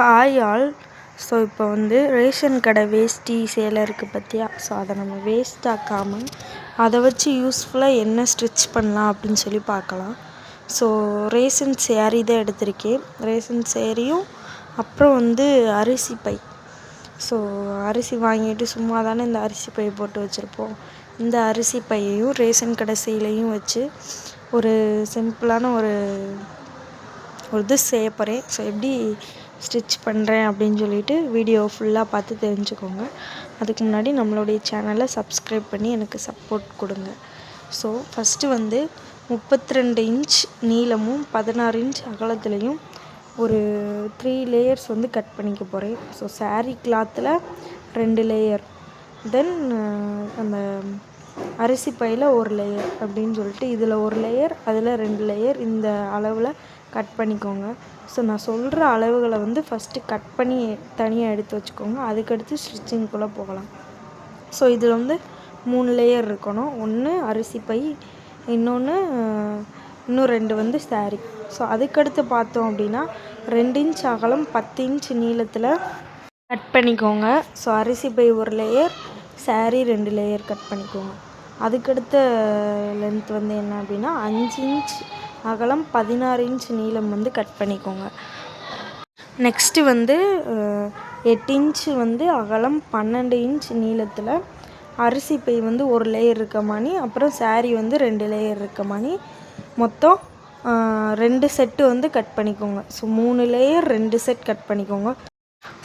Hi all. So இப்போ வந்து ration கடை வேஷ்டி சேலை இருக்குது பார்த்தியா. ஸோ அதை நம்ம வேஸ்ட் ஆக்காமல் அதை வச்சு யூஸ்ஃபுல்லாக என்ன ஸ்டிச் பண்ணலாம் அப்படின்னு சொல்லி பார்க்கலாம். ஸோ ரேஷன் சேரீ தான் எடுத்திருக்கேன். ரேஷன் சேரீயும் அப்புறம் வந்து அரிசி பை. ஸோ அரிசி வாங்கிட்டு சும்மா தானே இந்த அரிசி பை போட்டு வச்சுருப்போம். இந்த அரிசி பையையும் ரேஷன் கடை சேலையும் வச்சு ஒரு சிம்பிளான ஒரு இது செய்ய போகிறேன். ஸோ எப்படி ஸ்டிச் பண்ணுறேன் அப்படின்னு சொல்லிட்டு வீடியோ ஃபுல்லாக பார்த்து தெரிஞ்சுக்கோங்க. அதுக்கு முன்னாடி நம்மளுடைய சேனலை சப்ஸ்கிரைப் பண்ணி எனக்கு சப்போர்ட் கொடுங்க. ஸோ ஃபஸ்ட்டு வந்து 32 இன்ச் நீளமும் 16 இன்ச் அகலத்துலேயும் ஒரு 3 லேயர்ஸ் வந்து கட் பண்ணிக்க போகிறேன். ஸோ சாரீ கிளாத்தில் 2 லேயர், தென் அந்த அரிசி பையில் ஒரு லேயர் அப்படின்னு சொல்லிட்டு இதில் ஒரு லேயர், அதில் 2 லேயர் இந்த அளவில் கட் பண்ணிக்கோங்க. ஸோ நான் சொல்கிற அளவுகளை வந்து ஃபஸ்ட்டு கட் பண்ணி தனியாக எடுத்து வச்சுக்கோங்க. அதுக்கடுத்து ஸ்டிச்சிங்குள்ளே போகலாம். ஸோ இதில் வந்து 3 லேயர் இருக்கணும். ஒன்று அரிசி பை, இன்னும் 2 வந்து சாரீ. ஸோ அதுக்கடுத்து பார்த்தோம் அப்படின்னா 2 இன்ச் அகலம் 10 இன்ச் நீளத்தில் கட் பண்ணிக்கோங்க. ஸோ அரிசி பை ஒரு லேயர், சாரீ 2 லேயர் கட் பண்ணிக்கோங்க. அதுக்கடுத்த லென்த் வந்து என்ன அப்படின்னா 5 இன்ச் அகலம் 16 இன்ச் நீளம் வந்து கட் பண்ணிக்கோங்க. நெக்ஸ்ட்டு வந்து 8 இன்ச் வந்து அகலம் 12 இன்ச் நீளத்தில் அரிசி பை வந்து ஒரு லேயர் இருக்க மாதிரி, அப்புறம் சாரீ வந்து 2 லேயர் இருக்க மாதிரி மொத்தம் 2 செட்டு வந்து கட் பண்ணிக்கோங்க. ஸோ 3 லேயர் 2 செட் கட் பண்ணிக்கோங்க.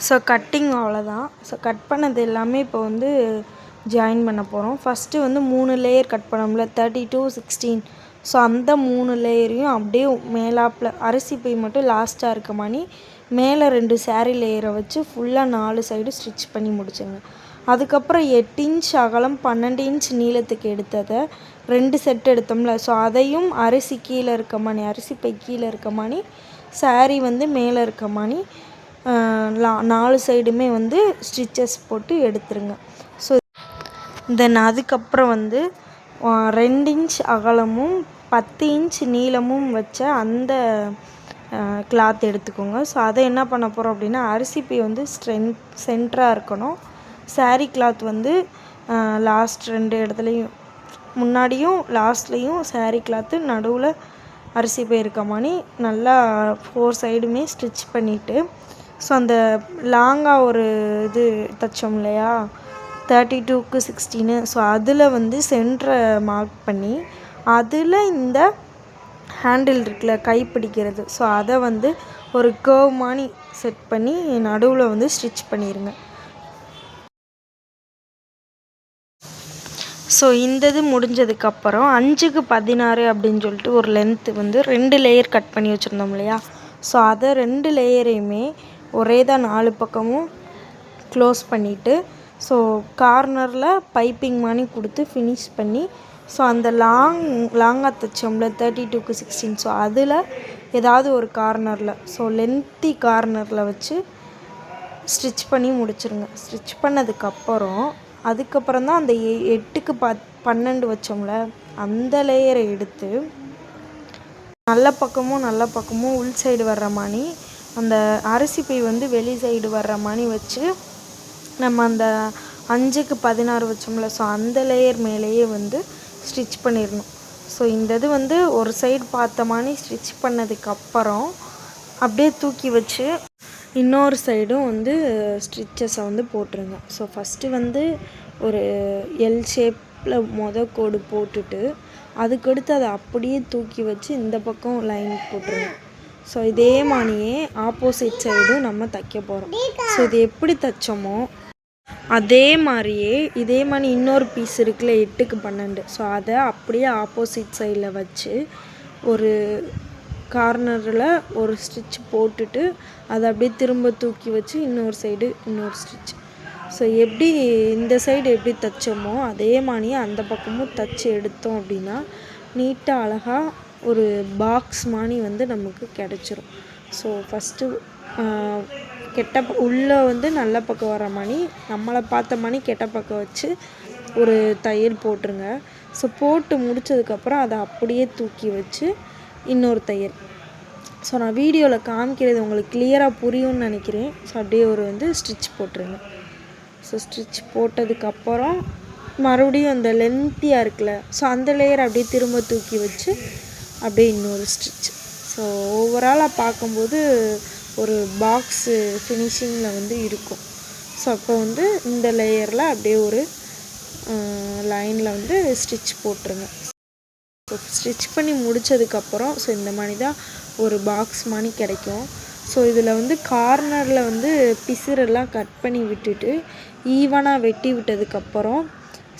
ஸோ கட்டிங் அவ்வளோதான். ஸோ கட் பண்ணது எல்லாமே இப்போ வந்து ஜாயின் பண்ண போகிறோம். ஃபஸ்ட்டு வந்து 3 லேயர் கட் பண்ணோம்ல, 32, 16. ஸோ அந்த 3 லேயரையும் அப்படியே மேலாப்பில் அரிசி பை மட்டும் லாஸ்ட்டாக இருக்க மாதிரி மேலே 2 சாரீ லேயரை வச்சு ஃபுல்லாக 4 சைடு ஸ்டிச் பண்ணி முடிச்சுங்க. அதுக்கப்புறம் 8 இன்ச் அகலம் 12 இன்ச் நீளத்துக்கு எடுத்ததை 2 செட் எடுத்தோம்ல, ஸோ அதையும் அரிசி கீழே இருக்க மாதிரி, அரிசி பை கீழே இருக்க மாதிரி, சாரீ வந்து மேலே இருக்க மாதிரி 4 சைடுமே வந்து ஸ்டிச்சஸ் போட்டு எடுத்துருங்க. ஸோ தென் அதுக்கப்புறம் வந்து 2 இன்ச் அகலமும் 10 இன்ச் நீளமும் வச்ச அந்த கிளாத் எடுத்துக்கோங்க. ஸோ அதை என்ன பண்ண போகிறோம் அப்படின்னா அரிசி பை வந்து சென்டராக இருக்கணும். சாரீ கிளாத் வந்து லாஸ்ட் 2 இடத்துலையும், முன்னாடியும் லாஸ்ட்லேயும் சாரீ கிளாத்து, நடுவில் அரிசி பை இருக்க மாதிரி நல்லா 4 சைடுமே ஸ்டிச் பண்ணிவிட்டு, ஸோ அந்த லாங்காக ஒரு இது தைச்சோம் இல்லையா 32க்கு 16. ஸோ அதில் வந்து சென்டரை மார்க் பண்ணி அதில் இந்த ஹேண்டில் இருக்குல்ல கை பிடிக்கிறது, ஸோ அதை வந்து ஒரு கர்வ் மாதிரி செட் பண்ணி நடுவில் வந்து ஸ்டிச் பண்ணிடுங்க. ஸோ இந்த இது முடிஞ்சதுக்கப்புறம் 5க்கு 16 அப்படின்னு சொல்லிட்டு ஒரு லென்த்து வந்து 2 லேயர் கட் பண்ணி வச்சுருந்தோம் இல்லையா. ஸோ அதை 2 லேயரையுமே ஒரே தான் 4 பக்கமும் க்ளோஸ் பண்ணிவிட்டு, ஸோ கார்னரில் பைப்பிங் மாதிரி கொடுத்து ஃபினிஷ் பண்ணி, ஸோ அந்த லாங்காக தைச்சோம்ல 32க்கு 16, ஸோ அதில் ஏதாவது ஒரு கார்னரில், ஸோ லென்த்தி கார்னரில் வச்சு ஸ்டிச் பண்ணி முடிச்சிருங்க. ஸ்டிச் பண்ணதுக்கப்புறம் தான் அந்த 8க்கு 12 வச்சோம்ல அந்த லேயரை எடுத்து நல்ல பக்கமும் உள் சைடு வர்ற மாதிரி, அந்த அரிசி பை வந்து வெளி சைடு வர்ற மாதிரி வச்சு நம்ம அந்த 5க்கு 16 வச்சோம்ல, ஸோ அந்த லேயர் மேலேயே வந்து ஸ்டிச் பண்ணிடணும். ஸோ இந்த இது வந்து ஒரு சைடு பார்த்த மாதிரி ஸ்டிச் பண்ணதுக்கப்புறம் அப்படியே தூக்கி வச்சு இன்னொரு சைடும் வந்து ஸ்டிச்சஸை வந்து போட்டுருங்க. ஸோ ஃபஸ்ட்டு வந்து ஒரு எல் ஷேப்பில் கோடு போட்டுட்டு அதுக்கடுத்து அதை அப்படியே தூக்கி வச்சு இந்த பக்கம் லைன் போட்டுருங்க. ஸோ இதே மாதிரியே ஆப்போசிட் சைடும் நம்ம தைக்க போகிறோம். ஸோ இது எப்படி தைச்சோமோ அதே மாதிரியே இதே மாதிரி இன்னொரு பீஸ் இருக்குல்ல 8க்கு 12, ஸோ அதை அப்படியே ஆப்போசிட் சைடில் வச்சு ஒரு கார்னரில் ஒரு ஸ்டிச் போட்டுட்டு அதை அப்படியே திரும்ப தூக்கி வச்சு இன்னொரு சைடு இன்னொரு ஸ்டிச். ஸோ எப்படி இந்த சைடு எப்படி தைச்சோமோ அதே மாதிரி அந்த பக்கமும் தைச்சி எடுத்தோம் அப்படின்னா நீட்டாக அழகாக ஒரு பாக்ஸ் மாதிரி வந்து நமக்கு கிடச்சிரும். ஸோ ஃபஸ்ட்டு உள்ளே வந்து நல்ல பக்கம் வர மாதிரி நம்மளை பார்த்த மாதிரி கெட்ட பக்கம் வச்சு ஒரு தையல் போட்டுருங்க. ஸோ போட்டு முடித்ததுக்கப்புறம் அதை அப்படியே தூக்கி வச்சு இன்னொரு தையல். ஸோ நான் வீடியோவில் காமிக்கிறது உங்களுக்கு கிளியராக புரியும்னு நினைக்கிறேன். ஸோ அப்படியே ஒரு ஸ்டிச் போட்டுருங்க. ஸோ ஸ்டிச் போட்டதுக்கப்புறம் மறுபடியும் அந்த லென்த்தியாக இருக்குல்ல, ஸோ அந்த லேயர் அப்படியே திரும்ப தூக்கி வச்சு அப்படியே இன்னொரு ஸ்டிச். ஸோ ஓவராலாக பார்க்கும்போது ஒரு பாக்ஸு ஃபினிஷிங்கில் இருக்கும். ஸோ அப்போ இந்த லேயரில் அப்படியே ஒரு லைனில் ஸ்டிச் போட்டுருங்க. ஸோ ஸ்டிச் பண்ணி முடித்ததுக்கப்புறம் ஸோ இந்த மாதிரி தான் ஒரு பாக்ஸ் மாதிரி கிடைக்கும். ஸோ இதில் கார்னரில் பிசுறெல்லாம் கட் பண்ணி விட்டுட்டு ஈவனாக வெட்டி விட்டதுக்கப்புறம்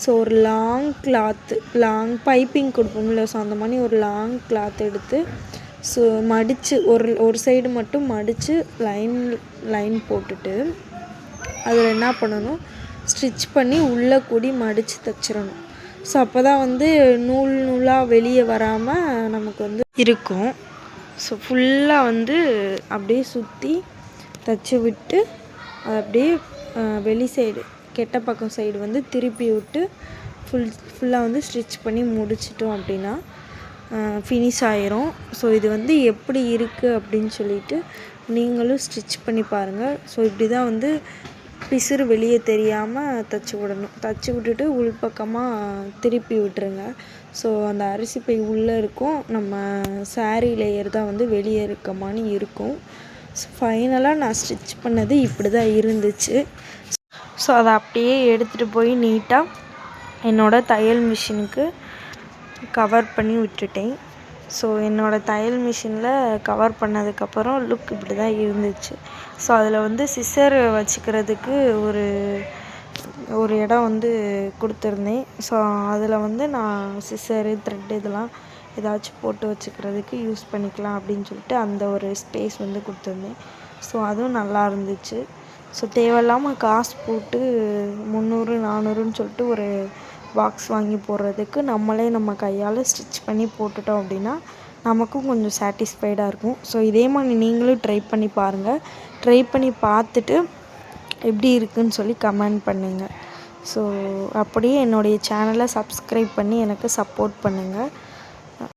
ஸோ ஒரு லாங் கிளாத்து, லாங் பைப்பிங் கொடுப்போம்ல, ஸோ அந்த மாதிரி ஒரு லாங் கிளாத் எடுத்து ஸோ மடித்து ஒரு சைடு மட்டும் மடித்து லைன் போட்டுட்டு அதில் என்ன பண்ணணும், ஸ்டிச் பண்ணி உள்ளே கூடி மடித்து தைச்சிடணும். ஸோ அப்போ தான் நூல் நூலாக வெளியே வராமல் நமக்கு இருக்கும். ஸோ ஃபுல்லாக அப்படியே சுற்றி தைச்சி விட்டு அது அப்படியே வெளி சைடு கெட்ட பக்கம் சைடு திருப்பி விட்டு ஃபுல்லாக ஸ்டிச் பண்ணி முடிச்சிட்டோம் அப்படின்னா ஃபினிஷ் ஆயிரும். ஸோ இது எப்படி இருக்குது அப்படின்னு சொல்லிட்டு நீங்களும் ஸ்டிச் பண்ணி பாருங்கள். ஸோ இப்படி தான் பிசுறு வெளியே தெரியாமல் தைச்சி விடணும். தைச்சி விட்டுட்டு உள்பக்கமாக திருப்பி விட்டுருங்க. ஸோ அந்த அரிசி பை உள்ளே இருக்கும், நம்ம சாரீ லேயர் தான் வெளியே இருக்க மாதிரி இருக்கும். ஸோ ஃபைனலாக நான் ஸ்டிச் பண்ணது இப்படி தான் இருந்துச்சு. ஸோ அதை அப்படியே எடுத்துகிட்டு போய் நீட்டாக என்னோடய தையல் மிஷினுக்கு கவர் பண்ணி விட்டுட்டேன். ஸோ என்னோடய தையல் மிஷினில் கவர் பண்ணதுக்கப்புறம் லுக் இப்படி தான் இருந்துச்சு. ஸோ அதில் சிசர் வச்சுக்கிறதுக்கு ஒரு இடம் கொடுத்துருந்தேன். ஸோ அதில் நான் சிசரு, த்ரெட் இதெல்லாம் ஏதாச்சும் போட்டு வச்சுக்கிறதுக்கு யூஸ் பண்ணிக்கலாம் அப்படின்னு சொல்லிட்டு அந்த ஒரு ஸ்பேஸ் கொடுத்துருந்தேன். ஸோ அதுவும் நல்லா இருந்துச்சு. ஸோ தேவையில்லாமல் காசு போட்டு 300 400ன்னு சொல்லிட்டு ஒரு பாக்ஸ் வாங்கி போடுறதுக்கு நம்மளே நம்ம கையால் ஸ்டிச் பண்ணி போட்டுட்டோம் அப்படின்னா நமக்கும் கொஞ்சம் சாட்டிஸ்ஃபைடாக இருக்கும். ஸோ இதே மாதிரி நீங்களும் ட்ரை பண்ணி பாருங்கள். ட்ரை பண்ணி பார்த்துட்டு எப்படி இருக்குதுன்னு சொல்லி கமெண்ட் பண்ணுங்கள். ஸோ அப்படியே என்னுடைய சேனலை சப்ஸ்கிரைப் பண்ணி எனக்கு சப்போர்ட் பண்ணுங்கள்.